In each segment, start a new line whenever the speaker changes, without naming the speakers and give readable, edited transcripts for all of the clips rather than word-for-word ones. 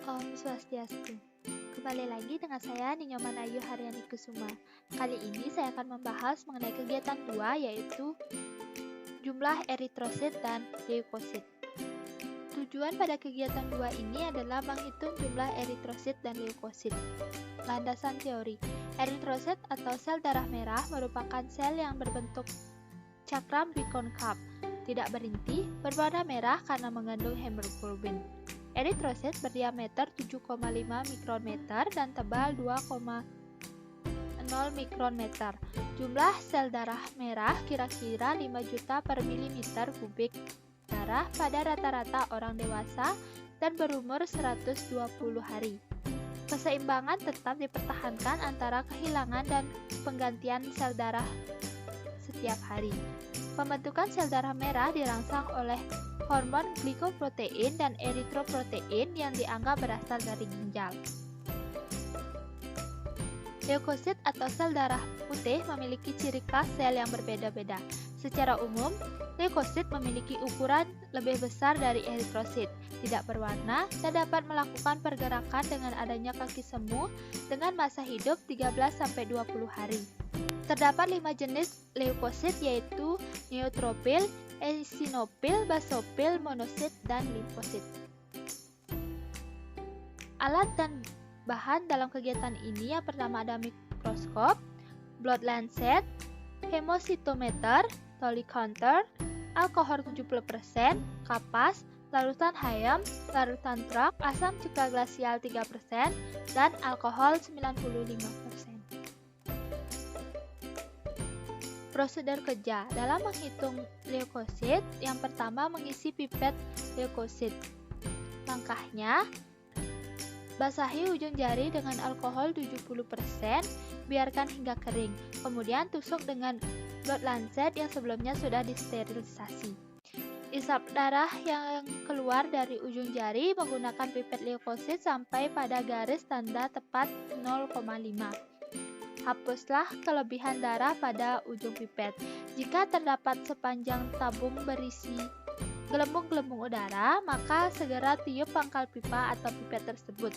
Om Swastiastu. Kembali lagi dengan saya Ninyoman Ayu Haryani Kusuma. Kali ini saya akan membahas mengenai kegiatan 2 yaitu jumlah eritrosit dan leukosit. Tujuan pada kegiatan 2 ini adalah menghitung jumlah eritrosit dan leukosit. Landasan teori. Eritrosit atau sel darah merah merupakan sel yang berbentuk cakram bikonkav, tidak berinti, berwarna merah karena mengandung hemoglobin. Eritrosit berdiameter 7,5 mikrometer dan tebal 2,0 mikrometer. Jumlah sel darah merah kira-kira 5 juta per milimeter kubik darah pada rata-rata orang dewasa dan berumur 120 hari. Keseimbangan tetap dipertahankan antara kehilangan dan penggantian sel darah setiap hari. Pembentukan sel darah merah dirangsang oleh hormon glikoprotein dan eritroprotein yang dianggap berasal dari ginjal. Leukosit atau sel darah putih memiliki ciri khas sel yang berbeda-beda. Secara umum, leukosit memiliki ukuran lebih besar dari eritrosit, tidak berwarna, dan dapat melakukan pergerakan dengan adanya kaki semu dengan masa hidup 13-20 hari. Terdapat 5 jenis leukosit yaitu neutrofil, eosinofil, basofil, monosit, dan limfosit. Alat dan bahan dalam kegiatan ini yang pertama ada mikroskop, blood lancet, hemositometer, Tolly counter, alkohol 70%, kapas, larutan hayam, larutan truk, asam cuka glasial 3%, dan alkohol 95%. Prosedur kerja dalam menghitung leukosit, yang pertama mengisi pipet leukosit. Langkahnya, basahi ujung jari dengan alkohol 70%, biarkan hingga kering. Kemudian tusuk dengan blood lancet yang sebelumnya sudah disterilisasi. Isap darah yang keluar dari ujung jari menggunakan pipet leukosit sampai pada garis tanda tepat 0,5. Hapuslah kelebihan darah pada ujung pipet. Jika terdapat sepanjang tabung berisi gelembung-gelembung udara, maka segera tiup pangkal pipa atau pipet tersebut.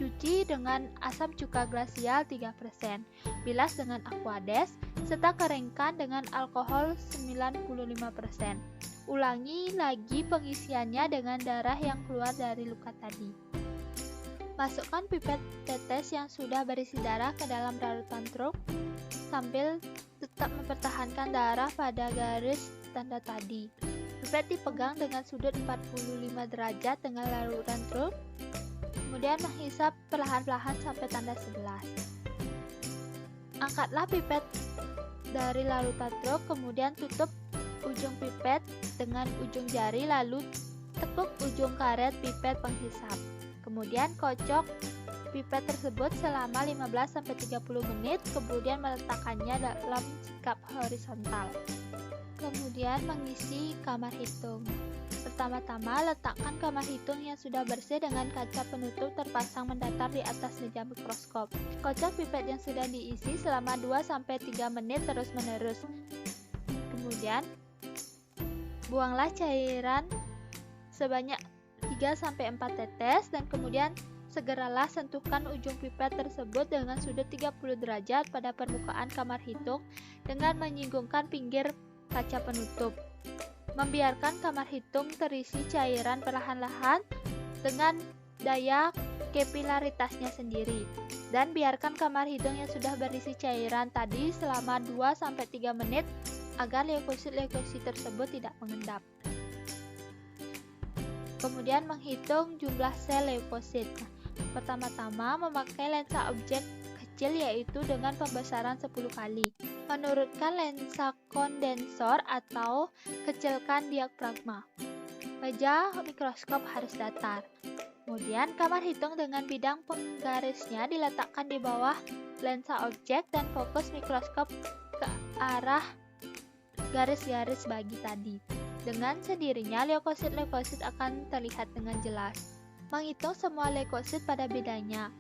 Cuci dengan asam cuka glasial 3%, bilas dengan aquades, serta keringkan dengan alkohol 95%. Ulangi lagi pengisiannya dengan darah yang keluar dari luka tadi. Masukkan pipet tetes yang sudah berisi darah ke dalam larutan truk sambil tetap mempertahankan darah pada garis tanda tadi. Pipet dipegang dengan sudut 45 derajat dengan larutan truk, kemudian menghisap perlahan-lahan sampai tanda 11. Angkatlah pipet dari larutan truk, kemudian tutup ujung pipet dengan ujung jari, lalu tekuk ujung karet pipet penghisap. Kemudian kocok pipet tersebut selama 15-30 menit, kemudian meletakkannya dalam sikap horizontal. Kemudian mengisi kamar hitung. Pertama-tama letakkan kamar hitung yang sudah bersih dengan kaca penutup terpasang mendatar di atas meja mikroskop. Kocok pipet yang sudah diisi selama 2-3 menit terus-menerus. Kemudian buanglah cairan sebanyak 3-4 tetes dan kemudian segeralah sentuhkan ujung pipet tersebut dengan sudut 30 derajat pada permukaan kamar hitung dengan menyinggungkan pinggir kaca penutup. Membiarkan kamar hitung terisi cairan perlahan-lahan dengan daya kapilaritasnya sendiri. Dan biarkan kamar hitung yang sudah berisi cairan tadi selama 2-3 menit agar leukosit-leukosit tersebut tidak mengendap. Kemudian menghitung jumlah sel leukosit. Pertama-tama memakai lensa objek kecil yaitu dengan pembesaran 10 kali. Menurunkan lensa kondensor atau kecilkan diafragma. Meja mikroskop harus datar. Kemudian kamar hitung dengan bidang penggarisnya diletakkan di bawah lensa objek dan fokus mikroskop ke arah garis-garis bagi tadi. Dengan sendirinya, leukosit-leukosit akan terlihat dengan jelas. Menghitung semua leukosit pada bidangnya.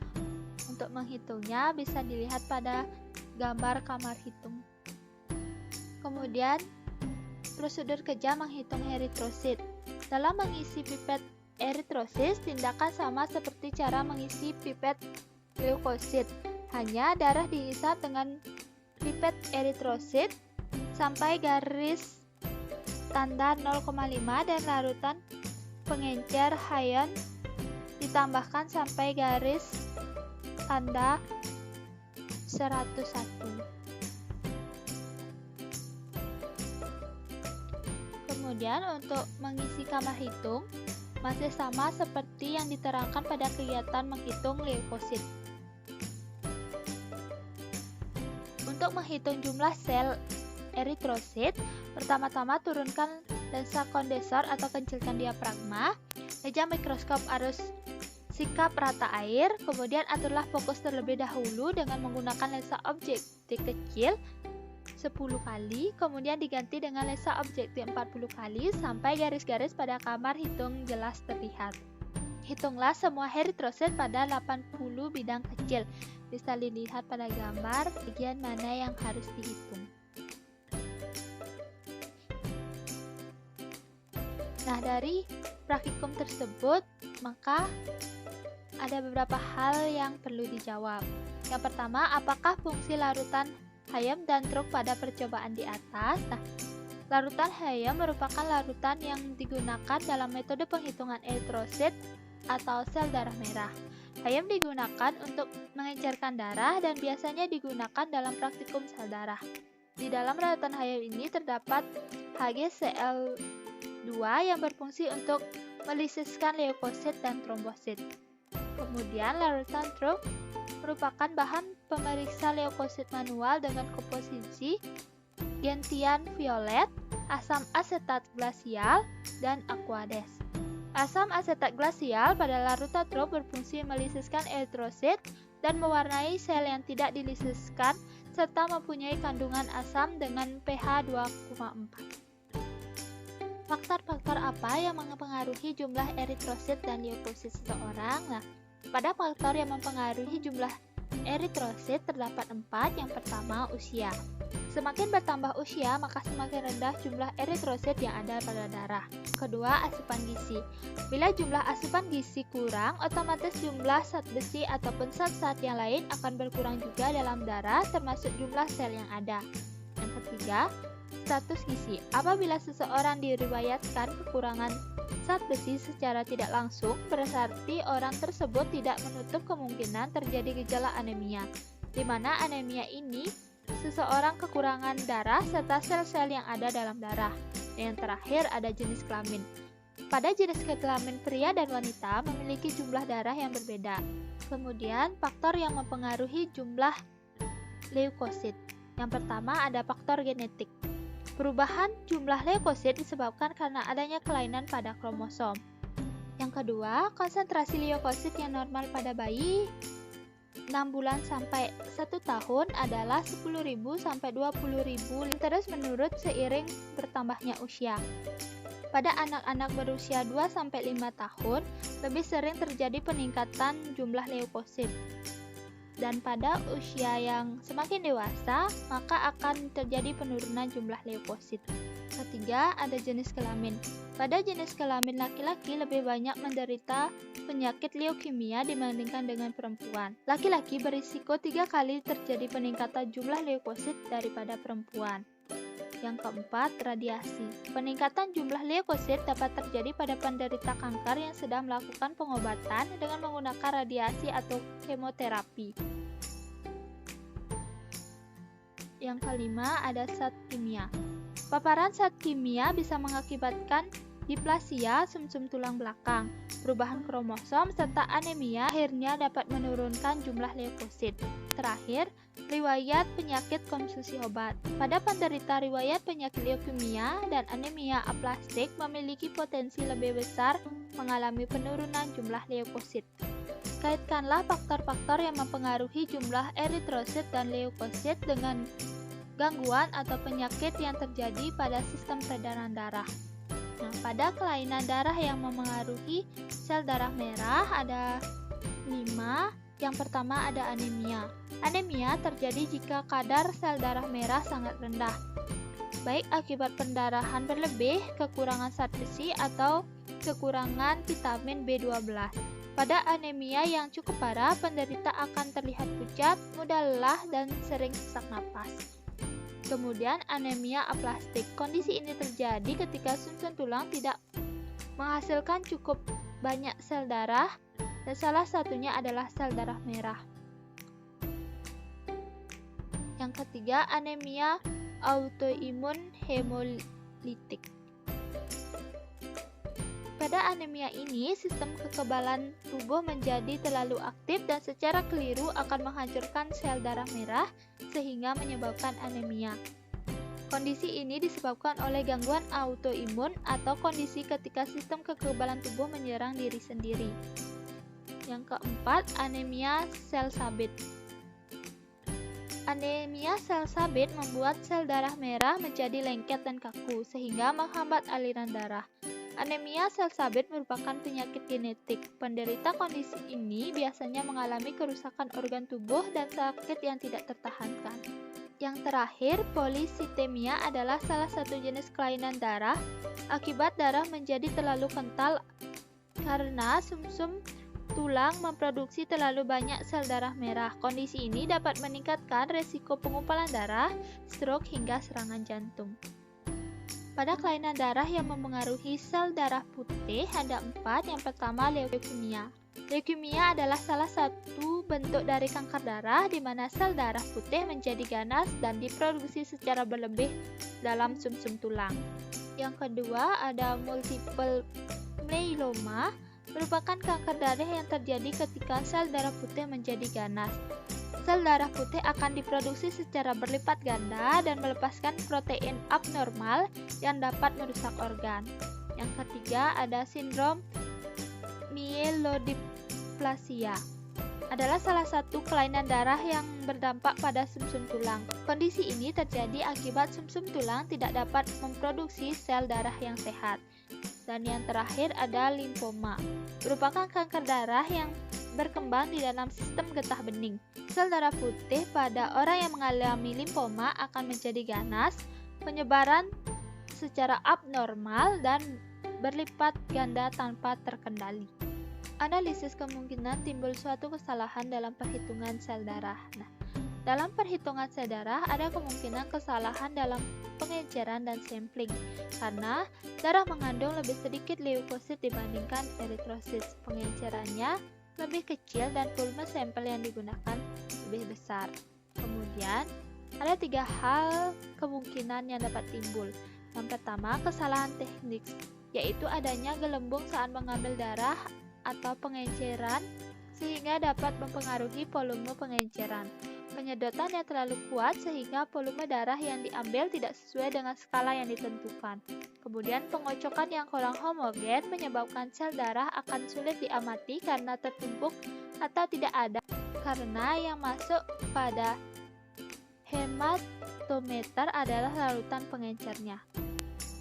Untuk menghitungnya bisa dilihat pada gambar kamar hitung. Kemudian, prosedur kerja menghitung eritrosit. Dalam mengisi pipet eritrosit, tindakan sama seperti cara mengisi pipet leukosit. Hanya darah dihisap dengan pipet eritrosit sampai garis tanda 0,5 dan larutan pengencer Hayon ditambahkan sampai garis tanda 101. Kemudian untuk mengisi kamar hitung masih sama seperti yang diterangkan pada kegiatan menghitung leukosit. Untuk menghitung jumlah sel eritrosit, pertama-tama turunkan lensa kondensor atau kecilkan diafragma, meja mikroskop arus sikap rata air, kemudian aturlah fokus terlebih dahulu dengan menggunakan lensa objektif kecil 10 kali, kemudian diganti dengan lensa objektif 40 kali sampai garis-garis pada kamar hitung jelas terlihat. Hitunglah semua eritrosit pada 80 bidang kecil. Bisa dilihat pada gambar bagian mana yang harus dihitung. Nah, dari praktikum tersebut, maka ada beberapa hal yang perlu dijawab. Yang pertama, apakah fungsi larutan Hayon dan truk pada percobaan di atas? Nah, larutan Hayon merupakan larutan yang digunakan dalam metode penghitungan eritrosit atau sel darah merah. Hayon digunakan untuk mengencerkan darah dan biasanya digunakan dalam praktikum sel darah. Di dalam larutan Hayon ini terdapat HgCl2 yang berfungsi untuk melisiskan leukosit dan trombosit. Kemudian larutan truk merupakan bahan pemeriksa leukosit manual dengan komposisi gentian violet, asam asetat glasial, dan aquades. Asam asetat glasial pada larutan truk berfungsi melisiskan eritrosit dan mewarnai sel yang tidak dilisiskan serta mempunyai kandungan asam dengan pH 2,4. Faktor-faktor apa yang mempengaruhi jumlah eritrosit dan leukosit seseorang? Nah, pada faktor yang mempengaruhi jumlah eritrosit terdapat 4. Yang pertama, usia. Semakin bertambah usia, maka semakin rendah jumlah eritrosit yang ada pada darah. Kedua, asupan gizi. Bila jumlah asupan gizi kurang, otomatis jumlah zat besi ataupun zat-zat yang lain akan berkurang juga dalam darah, termasuk jumlah sel yang ada. Yang ketiga, status gizi. Apabila seseorang diriwayatkan kekurangan zat besi secara tidak langsung, berarti orang tersebut tidak menutup kemungkinan terjadi gejala anemia, di mana anemia ini seseorang kekurangan darah serta sel-sel yang ada dalam darah. Dan yang terakhir ada jenis kelamin. Pada jenis kelamin pria dan wanita memiliki jumlah darah yang berbeda. Kemudian faktor yang mempengaruhi jumlah leukosit. Yang pertama ada faktor genetik. Perubahan jumlah leukosit disebabkan karena adanya kelainan pada kromosom. Yang kedua, konsentrasi leukosit yang normal pada bayi 6 bulan sampai 1 tahun adalah 10.000 sampai 20.000 terus menurut seiring bertambahnya usia. Pada anak-anak berusia 2 sampai 5 tahun, lebih sering terjadi peningkatan jumlah leukosit. Dan pada usia yang semakin dewasa, maka akan terjadi penurunan jumlah leukosit. Ketiga, ada jenis kelamin. Pada jenis kelamin laki-laki lebih banyak menderita penyakit leukemia dibandingkan dengan perempuan. Laki-laki berisiko 3 kali terjadi peningkatan jumlah leukosit daripada perempuan. Yang keempat, radiasi. Peningkatan jumlah leukosit dapat terjadi pada penderita kanker yang sedang melakukan pengobatan dengan menggunakan radiasi atau kemoterapi. Yang kelima, ada zat kimia. Paparan zat kimia bisa mengakibatkan diplasia sumsum tulang belakang, perubahan kromosom, serta anemia akhirnya dapat menurunkan jumlah leukosit. Terakhir, riwayat penyakit konsumsi obat. Pada penderita riwayat penyakit leukemia dan anemia aplastik memiliki potensi lebih besar mengalami penurunan jumlah leukosit. Kaitkanlah faktor-faktor yang mempengaruhi jumlah eritrosit dan leukosit dengan gangguan atau penyakit yang terjadi pada sistem peredaran darah. Nah, pada kelainan darah yang mempengaruhi sel darah merah ada 5. Yang pertama ada anemia. Anemia terjadi jika kadar sel darah merah sangat rendah, baik akibat pendarahan berlebih, kekurangan zat besi, atau kekurangan vitamin B12. Pada anemia yang cukup parah, penderita akan terlihat pucat, mudah lelah, dan sering sesak napas. Kemudian anemia aplastik. Kondisi ini terjadi ketika sumsum tulang tidak menghasilkan cukup banyak sel darah, dan salah satunya adalah sel darah merah. Yang ketiga, anemia autoimun hemolitik. Pada anemia ini, sistem kekebalan tubuh menjadi terlalu aktif dan secara keliru akan menghancurkan sel darah merah sehingga menyebabkan anemia. Kondisi ini disebabkan oleh gangguan autoimun atau kondisi ketika sistem kekebalan tubuh menyerang diri sendiri. Yang keempat, anemia sel sabit. Anemia sel sabit membuat sel darah merah menjadi lengket dan kaku sehingga menghambat aliran darah. Anemia sel sabit merupakan penyakit genetik. Penderita kondisi ini biasanya mengalami kerusakan organ tubuh dan sakit yang tidak tertahankan. Yang terakhir, polisitemia adalah salah satu jenis kelainan darah akibat darah menjadi terlalu kental karena sumsum tulang memproduksi terlalu banyak sel darah merah. Kondisi ini dapat meningkatkan resiko pengumpalan darah, stroke, hingga serangan jantung. Pada kelainan darah yang memengaruhi sel darah putih ada 4. Yang pertama, leukemia. Leukemia adalah salah satu bentuk dari kanker darah di mana sel darah putih menjadi ganas dan diproduksi secara berlebih dalam sumsum tulang. Yang kedua, ada multiple myeloma, merupakan kanker darah yang terjadi ketika sel darah putih menjadi ganas. Sel darah putih akan diproduksi secara berlipat ganda dan melepaskan protein abnormal yang dapat merusak organ. Yang ketiga, ada sindrom myelodysplasia. Adalah salah satu kelainan darah yang berdampak pada sumsum tulang. Kondisi ini terjadi akibat sumsum tulang tidak dapat memproduksi sel darah yang sehat. Dan yang terakhir ada limfoma, merupakan kanker darah yang berkembang di dalam sistem getah bening. Sel darah putih pada orang yang mengalami limfoma akan menjadi ganas, penyebaran secara abnormal, dan berlipat ganda tanpa terkendali. Analisis kemungkinan timbul suatu kesalahan dalam perhitungan sel darah. Dalam perhitungan sel darah ada kemungkinan kesalahan dalam pengejaran dan sampling karena darah mengandung lebih sedikit leukosit dibandingkan eritrosit. Pengejarannya lebih kecil dan volume sampel yang digunakan lebih besar. Kemudian, ada 3 hal kemungkinan yang dapat timbul. Yang pertama, kesalahan teknik, yaitu adanya gelembung saat mengambil darah atau pengenceran sehingga dapat mempengaruhi volume pengenceran. Penyedotan yang terlalu kuat sehingga volume darah yang diambil tidak sesuai dengan skala yang ditentukan. Kemudian pengocokan yang kurang homogen menyebabkan sel darah akan sulit diamati karena tertumpuk atau tidak ada karena yang masuk pada hematometer adalah larutan pengencernya.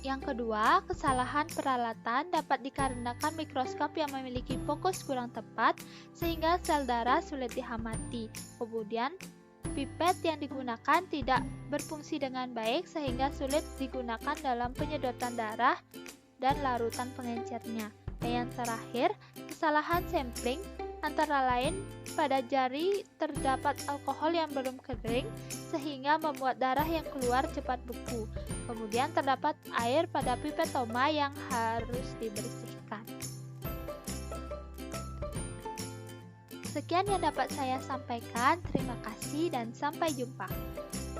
Yang kedua, kesalahan peralatan dapat dikarenakan mikroskop yang memiliki fokus kurang tepat sehingga sel darah sulit diamati. Kemudian pipet yang digunakan tidak berfungsi dengan baik sehingga sulit digunakan dalam penyedotan darah dan larutan pengencernya. Dan yang terakhir, kesalahan sampling antara lain pada jari terdapat alkohol yang belum kering sehingga membuat darah yang keluar cepat beku. Kemudian terdapat air pada pipetoma yang harus dibersihkan. Sekian yang dapat saya sampaikan. Terima kasih dan sampai jumpa.